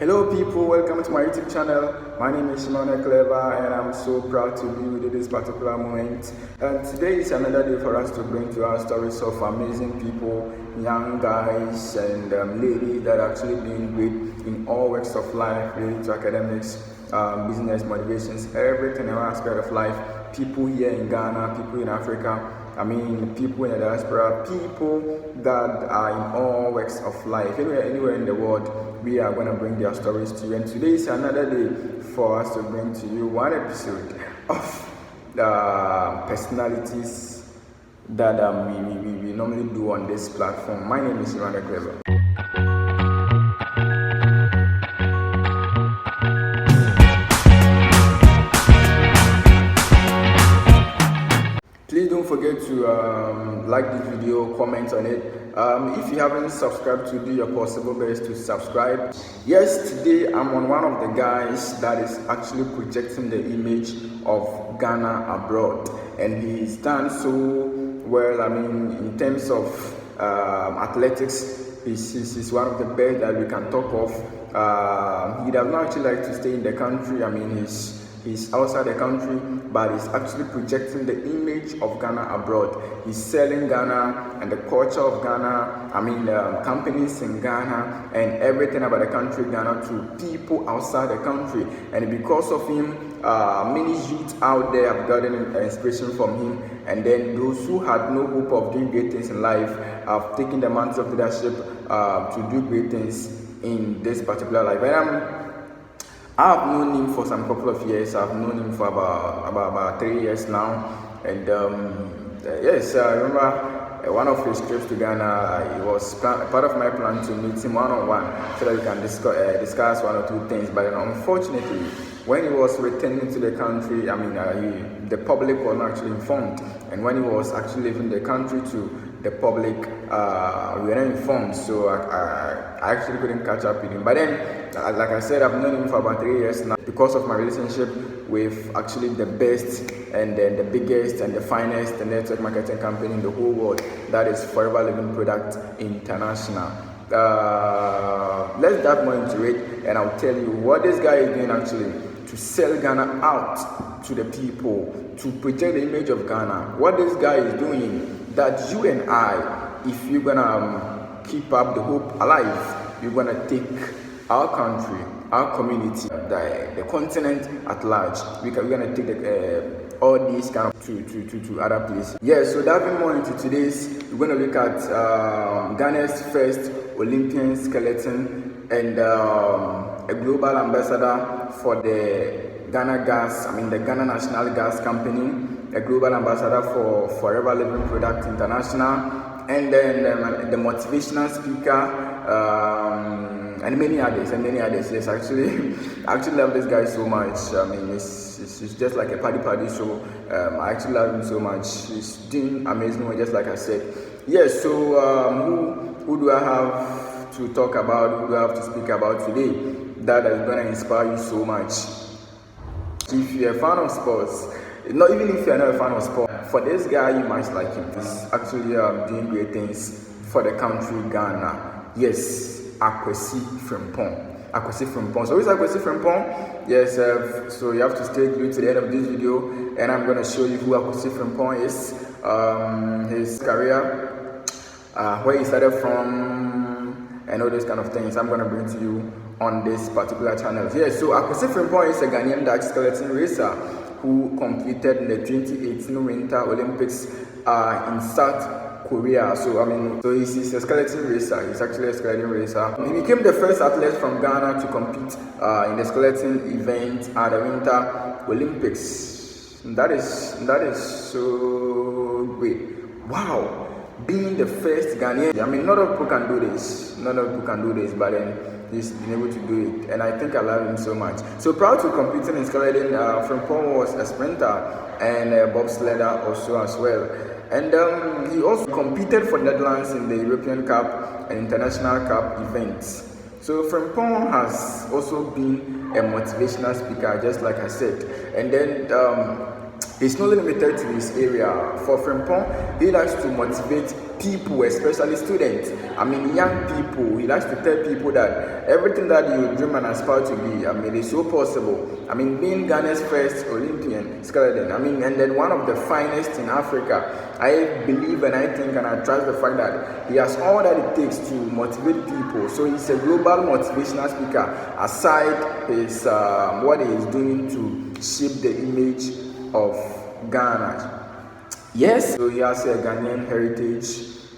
Hello people, welcome to my YouTube channel. My name is Shimon Clever and I'm so proud to be with you this particular moment. And today is another day for us to bring to our stories of amazing people, young guys and ladies that are actually doing great in all walks of life, related to academics, business, motivations, everything in aspect of life. People here in Ghana, people in Africa, people in the diaspora, people that are in all walks of life, anywhere in the world, we are going to bring their stories to you. And today is another day for us to bring to you one episode of the personalities that we normally do on this platform. My name is Shimon Clever. Please don't forget to like this video, comment on it. If you haven't subscribed, to do your possible best to subscribe. Yes, today I'm on one of the guys that is actually projecting the image of Ghana abroad, and he stands so well. in terms of athletics, he's one of the best that we can talk of. He does not actually like to stay in the country. He's outside the country, but he's actually projecting the image of Ghana abroad. He's selling Ghana and the culture of Ghana, companies in Ghana and everything about the country Ghana to people outside the country. And because of him, many youths out there have gotten inspiration from him. And then those who had no hope of doing great things in life have taken the mantle of leadership to do great things in this particular life. And I have known him for some couple of years. I've known him for about 3 years now. And yes, I remember one of his trips to Ghana. It was part of my plan to meet him one-on-one so that we can discuss one or two things. But unfortunately, when he was returning to the country, the public was not actually informed. And when he was actually leaving the country to the public, we were not informed, so I actually couldn't catch up with him. But then, like I said, I've known him for about 3 years now because of my relationship with actually the best and then the biggest and the finest network marketing company in the whole world, that is Forever Living Product International. Let's dive more into it, and I'll tell you what this guy is doing actually to sell Ghana out to the people, to project the image of Ghana. What this guy is doing, that you and I, if you're gonna keep up the hope alive, you're gonna take our country, our community, the continent at large. We're gonna take all these kind of to other places. Yeah, so diving more into today's, we're gonna look at Ghana's first Olympian Skeleton and a global ambassador for the Ghana Gas, the Ghana National Gas Company, a global ambassador for Forever Living Product International, and then the motivational speaker, and many others. Yes, I actually love this guy so much. It's just like a party show. I actually love him so much. He's doing amazing work, just like I said. Yes, so who do I have to talk about? Who do I have to speak about today that is going to inspire you so much? If you're a fan of sports, not even if you're not a fan of sport, for this guy, you might like him. He's actually doing great things for the country Ghana. Yes, Akwesi Frimpong. So who's Akwesi Frimpong? Yes, so you have to stay glued to the end of this video, and I'm going to show you who Akwesi Frimpong is, his career, where he started from, and all those kind of things I'm going to bring to you on this particular channel. Yes, so Akwesi Frimpong is a Ghanaian Dutch skeleton racer who competed in the 2018 Winter Olympics in South Korea. So he's a skeleton racer. He's actually a skeleton racer. He became the first athlete from Ghana to compete in the skeleton event at the Winter Olympics. That is so great. Wow. Being the first Ghanaian, not all people can do this, but then he's been able to do it, and I think I love him so much. So proud to competing in skeleton. Frimpong was a sprinter and a bobsledder also as well, and he also competed for Netherlands in the European Cup and International Cup events. So Frimpong has also been a motivational speaker, just like I said, and then it's not limited to this area. For Frimpong, he likes to motivate people, especially students. I mean, young people. He likes to tell people that everything that you dream and aspire to be, I mean, it's so possible. I mean, being Ghana's first Olympian skeleton, I mean, and then one of the finest in Africa. I believe and I think and I trust the fact that he has all that it takes to motivate people. So he's a global motivational speaker. Aside his what he is doing to shape the image of Ghana. Yes, so he has a Ghanaian heritage.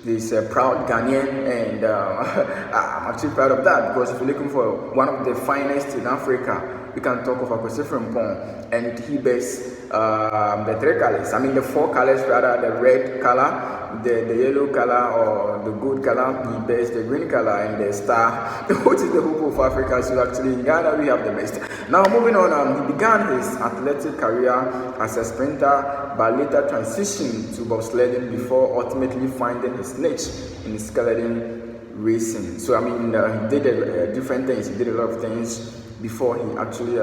He's a proud Ghanaian, and I'm actually proud of that, because if you're looking for one of the finest in Africa, we can talk of Akwesi Frimpong, and he bears the three colors. I mean, the four colors rather: the red color, the yellow color, or the gold color. He bears the green color and the star, which is the hope of Africa. So actually, in Ghana, we have the best. Now, moving on, he began his athletic career as a sprinter, but later transitioned to bobsledding before ultimately finding his niche in skeleton racing. So I mean, he did different things. He did a lot of things before he actually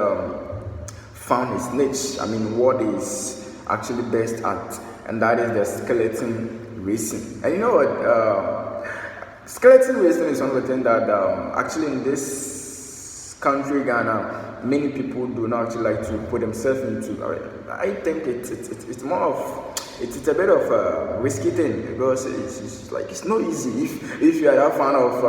found his niche. I mean, what is actually best at, and that is the skeleton racing. And you know what? Skeleton racing is one of the things that actually in this country, Ghana, many people do not actually like to put themselves into. I think it's more of. It's a bit of a risky thing, because it's like it's not easy. If you are a fan of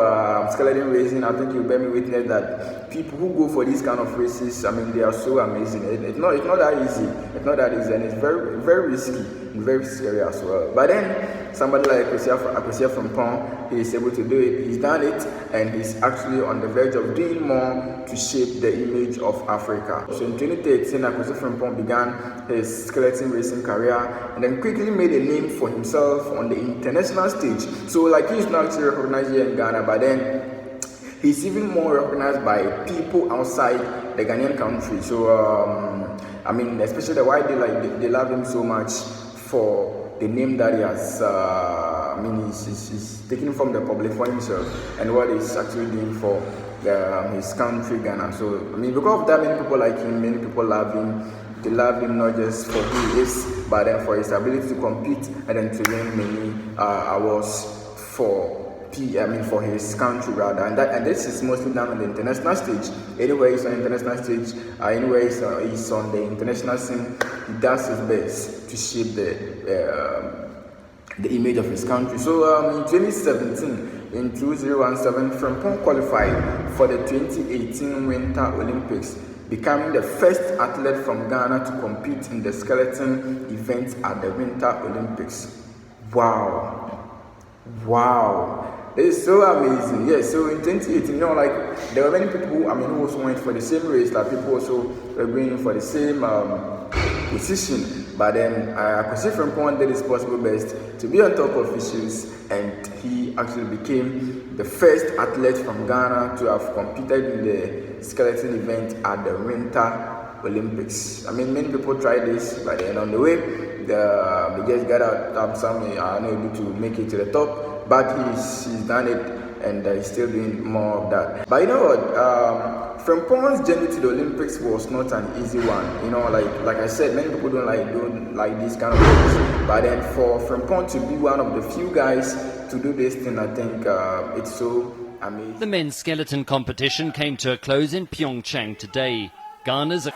skeleton racing, I think you'll bear me witness that people who go for these kind of races, I mean, they are so amazing. It's not that easy. It's not that easy, and it's very, very risky and very scary as well. But then somebody like Akwesi Frimpong, he is able to do it. He's done it, and he's actually on the verge of doing more to shape the image of Africa. So in 2013, Akwesi Frimpong began his skeleton racing career, and then quickly made a name for himself on the international stage. So like, he's not actually recognized here in Ghana, but then he's even more recognized by people outside the Ghanaian country. So I mean, especially the white, they love him so much for the name that he has. I mean, he's taking from the public for himself and what he's actually doing for his country, Ghana. So I mean, because of that, many people like him, many people love him. They love him not just for who he is, but then for his ability to compete and then to win many awards for his country rather. And this is mostly done on the international stage. Anywhere he's on the international stage, anywhere he's on the international scene, he does his best to shape the image of his country. So in 2017, in 2017, Frimpong qualified for the 2018 Winter Olympics, becoming the first athlete from Ghana to compete in the skeleton event at the Winter Olympics. Wow. It's so amazing. Yes, so in 2018, you know, like, there were many people who also went for the same race, like people also were going for the same position. But then Akwesi Frimpong did his possible best to be on top of issues, and he actually became the first athlete from Ghana to have competed in the skeleton event at the Winter Olympics. I mean, many people tried this, but then on the way, they just got out. Some are not able to make it to the top, but he's done it, and he's still doing more of that. But you know what? Frimpong's journey to the Olympics was not an easy one. You know, like I said, many people don't like these kind of things. But then for Frimpong to be one of the few guys to do this thing, I think it's so amazing. The men's skeleton competition came to a close in Pyeongchang today. Ghana's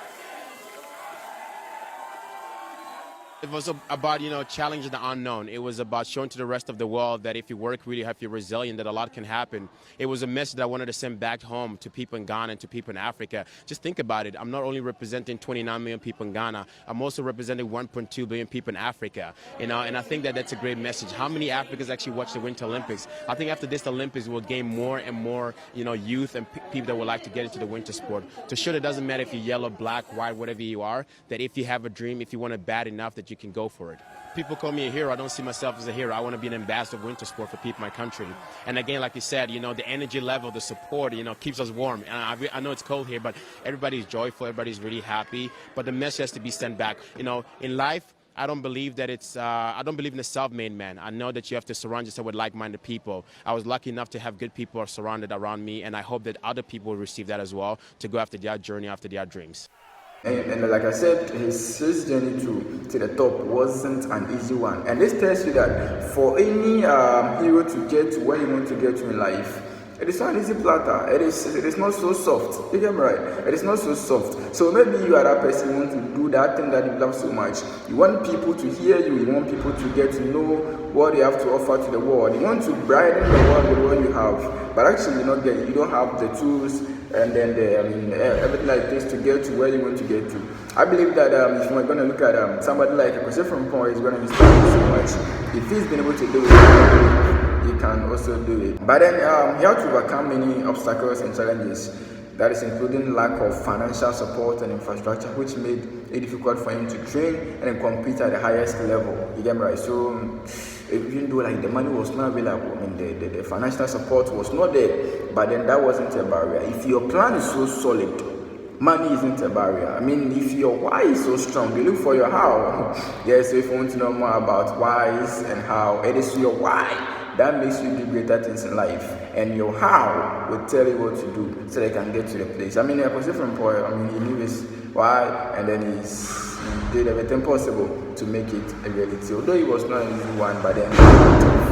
It was about, challenging the unknown. It was about showing to the rest of the world that if you work really hard, if you're resilient, that a lot can happen. It was a message that I wanted to send back home to people in Ghana and to people in Africa. Just think about it. I'm not only representing 29 million people in Ghana, I'm also representing 1.2 billion people in Africa. And I think that that's a great message. How many Africans actually watch the Winter Olympics? I think after this Olympics, we'll gain more and more, youth and people that would like to get into the winter sport. To show that it doesn't matter if you're yellow, black, white, whatever you are, that if you have a dream, if you want it bad enough, that you can go for it. People call me a hero. I don't see myself as a hero. I want to be an ambassador of winter sport for people in my country. And again, like you said, the energy level, the support, keeps us warm. And I know it's cold here, but everybody's joyful. Everybody's really happy. But the message has to be sent back. In life, I don't believe that I don't believe in the self-made man. I know that you have to surround yourself with like-minded people. I was lucky enough to have good people surrounded around me, and I hope that other people will receive that as well to go after their journey, after their dreams. And like I said, his journey to the top wasn't an easy one. And this tells you that for any hero to get to where you want to get to in life, it is not an easy platter. It is not so soft. You get me right? It is not so soft. So maybe you are that person who want to do that thing that you love so much. You want people to hear you. You want people to get to know what you have to offer to the world. You want to brighten the world with what you have. But actually, you don't have the tools and then everything like this to get to where you want to get to. I believe that if you're going to look at somebody like Jose from Paul, is going to inspire you so much. If he's been able to do it, he can also do it. But then he had to overcome many obstacles and challenges. That is including lack of financial support and infrastructure, which made it difficult for him to train and compete at the highest level. You get me right? So even though like the money was not available, I mean the financial support was not there, but then that wasn't a barrier. If your plan is so solid, money isn't a barrier. I mean, if your why is so strong, you look for your how. Yes, if you want to know more about whys and how, it is your why that makes you do greater things in life, and your how will tell you what to do so they can get to the place. I mean, I was different boy. I mean, he knew his why, and then he did everything possible to make it a reality. Although it was not an easy one, but then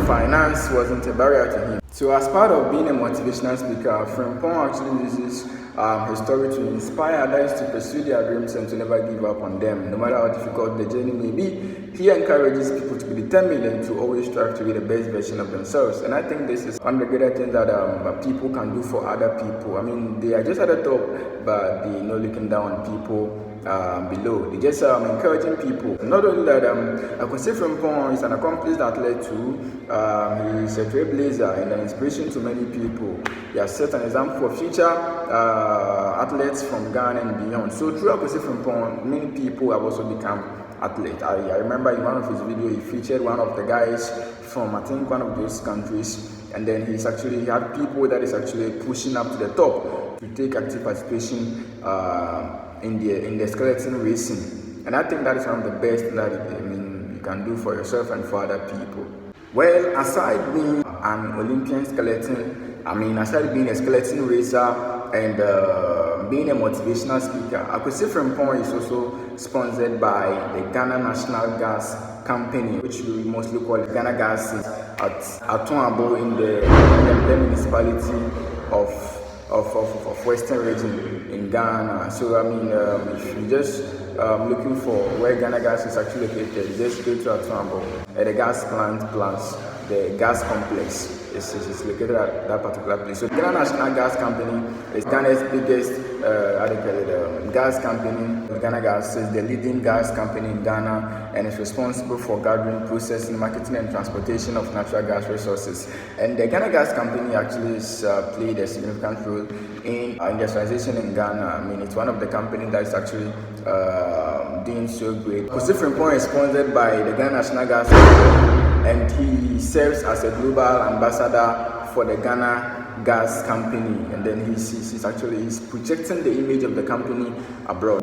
finance wasn't a barrier to him. So as part of being a motivational speaker, Frimpong actually uses his story to inspire others to pursue their dreams and to never give up on them, no matter how difficult the journey may be. He encourages people to be determined and to always strive to be the best version of themselves. And I think this is one of the greater things that people can do for other people. I mean, they are just at the top, but they're not looking down on people below. They just encouraging people. Not only that, I could say Frimpong is an accomplished athlete too. He's a trailblazer and an inspiration to many people. He has set an example for future athletes from Ghana and beyond. So through Akwesi Frimpong, many people have also become athletes. I remember in one of his videos, he featured one of the guys from, I think, one of those countries, and then he had people that is actually pushing up to the top to take active participation in the skeleton racing. And I think that is one of the best that you can do for yourself and for other people. Well, aside being an Olympian skeleton, aside being a skeleton racer and being a motivational speaker, Akwesi Frimpong is also sponsored by the Ghana National Gas Company, which we mostly call Ghana Gas, at Atuabo in the municipality of Western region in Ghana. So if you just looking for where Ghana Gas is actually located, just go to Atuabo at the gas plant plus the gas complex. Is located at that particular place. So Ghana National Gas Company is Ghana's biggest gas company. Ghana Gas is the leading gas company in Ghana and is responsible for gathering, processing, marketing and transportation of natural gas resources. And the Ghana Gas Company actually played a significant role in industrialization in Ghana. It's one of the companies that is actually doing so great. Akwesi Frimpong is sponsored by the Ghana National Gas Company, and he serves as a global ambassador for the Ghana Gas Company, and then he's projecting the image of the company abroad.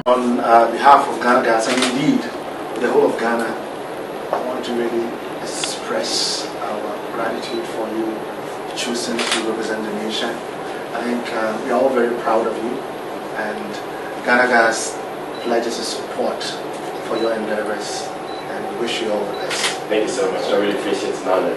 On behalf of Ghana Gas and indeed the whole of Ghana, I want to really express our gratitude for you choosing to represent the nation. I think we are all very proud of you, and Ghana Gas pledges its support for your endeavors, and we wish you all the best. Thank you so much. I really appreciate it. It's an honor.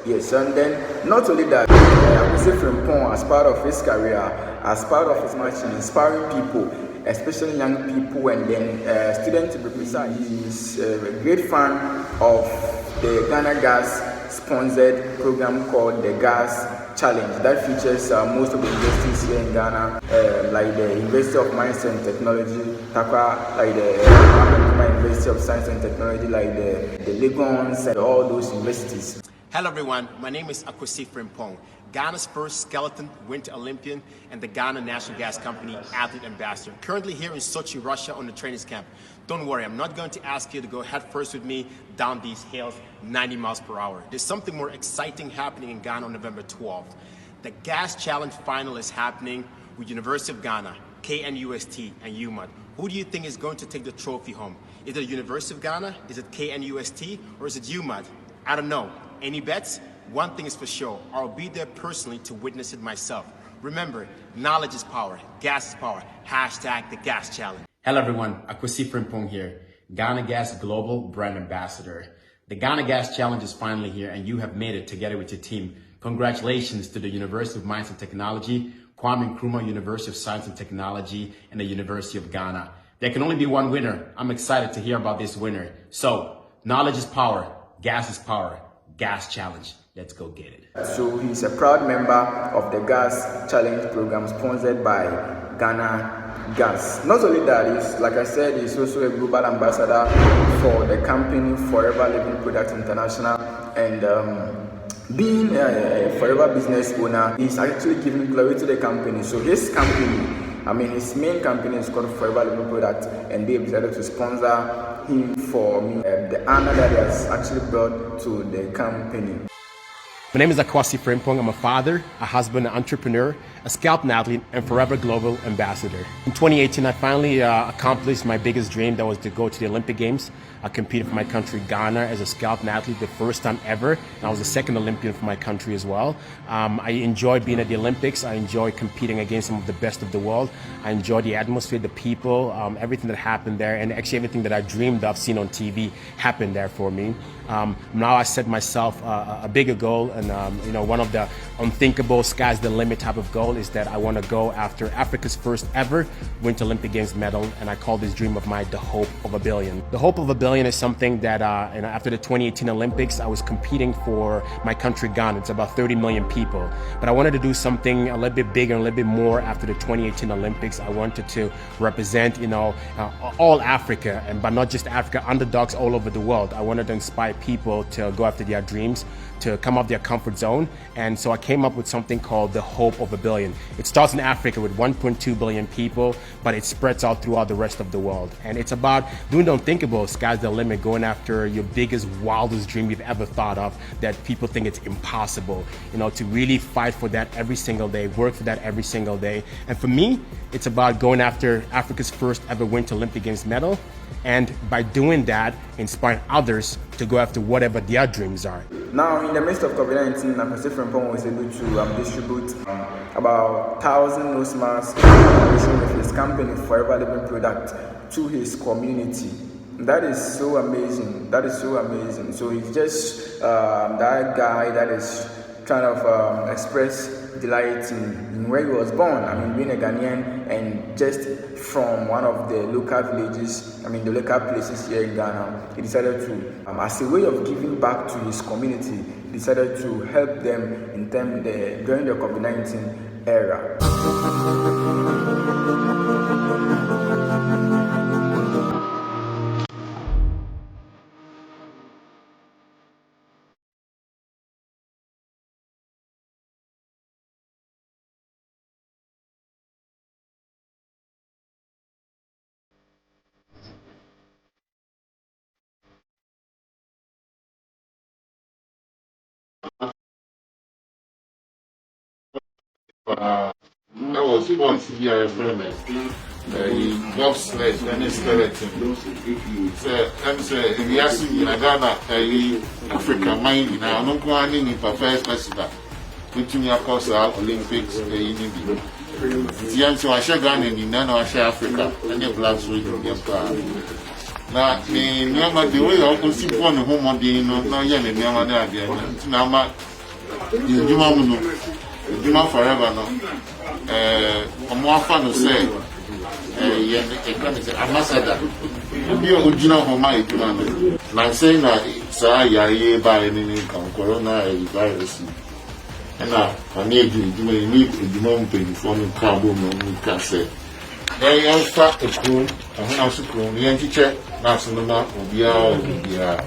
Yes, and then not only that, Akwesi Frimpong, as part of his career, as part of his mission, inspiring people, especially young people, and then students to be precise. He's a great fan of the Ghana Gas sponsored program called the Gas Challenge that features most of the universities here in Ghana, like the University of Mines and Technology, Takwa, like the University of Science and Technology, like the Legons, and all those universities. Hello everyone, my name is Akwesi Frimpong. Ghana's first skeleton winter Olympian, and the Ghana National Gas Company athlete ambassador. Currently here in Sochi, Russia on the training camp. Don't worry, I'm not going to ask you to go head first with me down these hills 90 miles per hour. There's something more exciting happening in Ghana on November 12th. The Gas Challenge final is happening with University of Ghana, KNUST, and UMAD. Who do you think is going to take the trophy home? Is it University of Ghana? Is it KNUST? Or is it UMAD? I don't know. Any bets? One thing is for sure, I'll be there personally to witness it myself. Remember, knowledge is power, gas is power. Hashtag the Gas Challenge. Hello everyone, Akwasi Frimpong here, Ghana Gas Global Brand Ambassador. The Ghana Gas Challenge is finally here and you have made it together with your team. Congratulations to the University of Mines and Technology, Kwame Nkrumah University of Science and Technology, and the University of Ghana. There can only be one winner. I'm excited to hear about this winner. So, knowledge is power, gas is power, Gas Challenge. Let's go get it. So he's a proud member of the Gas Challenge program sponsored by Ghana Gas. Not only that, he's, like I said, he's also a global ambassador for the company Forever Living Products International, and being a forever business owner, he's actually giving glory to the company. So his company, his main company is called Forever Living Products, and they decided to sponsor him for the honor that he has actually brought to the company. My name is Akwasi Frimpong. I'm a father, a husband, an entrepreneur, a skeleton athlete, and Forever Global Ambassador. In 2018, I finally accomplished my biggest dream, that was to go to the Olympic Games. I competed for my country, Ghana, as a skeleton athlete, the first time ever. And I was the second Olympian for my country as well. I enjoyed being at the Olympics. I enjoyed competing against some of the best of the world. I enjoyed the atmosphere, the people, everything that happened there, and actually everything that I dreamed of seeing on TV happened there for me. Now I set myself a bigger goal, and one of the unthinkable, sky's the limit type of goal is that I want to go after Africa's first ever Winter Olympic Games medal, and I call this dream of mine the Hope of a Billion. The Hope of a Billion is something that after the 2018 Olympics, I was competing for my country, Ghana. It's about 30 million people, but I wanted to do something a little bit bigger and a little bit more after the 2018 Olympics. I wanted to represent, all Africa, but not just Africa, underdogs all over the world. I wanted to inspire people to go after their dreams, to come out of their comfort zone. And so I came up with something called the Hope of a Billion. It starts in Africa with 1.2 billion people, but it spreads out throughout the rest of the world. And it's about doing the unthinkable, sky's the limit, going after your biggest, wildest dream you've ever thought of that people think it's impossible. To really fight for that every single day, work for that every single day. And for me, it's about going after Africa's first ever Winter Olympic Games medal, and by doing that, inspiring others to go after whatever their dreams are. Now, in the midst of COVID-19, Akwasi Frimpong was able to distribute about 1,000 nose masks with his company Forever Living Product to his community. That is so amazing. That is so amazing. So he's just that guy that is trying to express delight in where he was born. Being a Ghanaian and just from one of the local villages, the local places here in Ghana, he decided to, as a way of giving back to his community, he decided to help them in during the COVID-19 era. That was once here, bobsled and a skeleton. So, I'm saying, if you ask me, I got Africa mind now. I'm not going in for first festival. Between of course, our Olympics, so I shall Ghana in none of Africa, and your blacks will be now, the way I can see one home on the no young and young now, Juma forever no. I'm more fun to say. Ambassador. You original home my Juma. Now saying that sir, you buy any corona virus. And now I need you need Juma pay for me carbon on cassette. They all start a crew, and when I was a crew, the anti check, national will be out.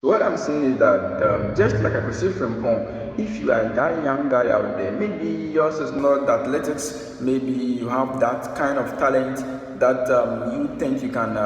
What I'm saying is that just like I could say from home, if you are that young guy out there, maybe yours is not athletics, maybe you have that kind of talent that you think you can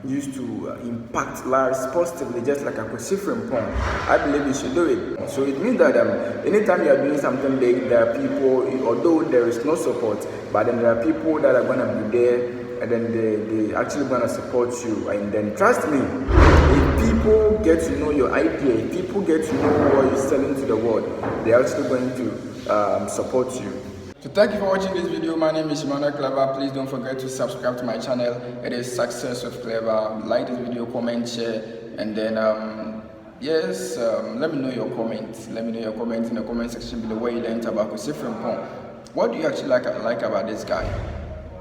use to impact lives positively, just like I could see from home, I believe you should do it. So it means that anytime you are doing something big, there are people, although there is no support, but then there are people that are going to be there, and then they actually going to support you. And then trust me, if people get to know your idea, if people get to know what you're selling to the world, they're actually going to support you. So thank you for watching this video. My name is Emmanuel Clever. Please don't forget to subscribe to my channel. It is Success with Clever. Like this video, comment, share, and then let me know your comments. Let me know your comments in the comment section below where you learned about Kusifrim Pong. What do you actually like about this guy?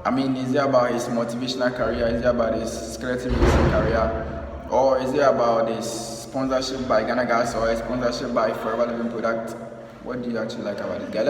I mean, is it about his motivational career? Is it about his skeleton racing career? Or is it about his sponsorship by Ghana Gas or his sponsorship by Forever Living Product? What do you actually like about this guy?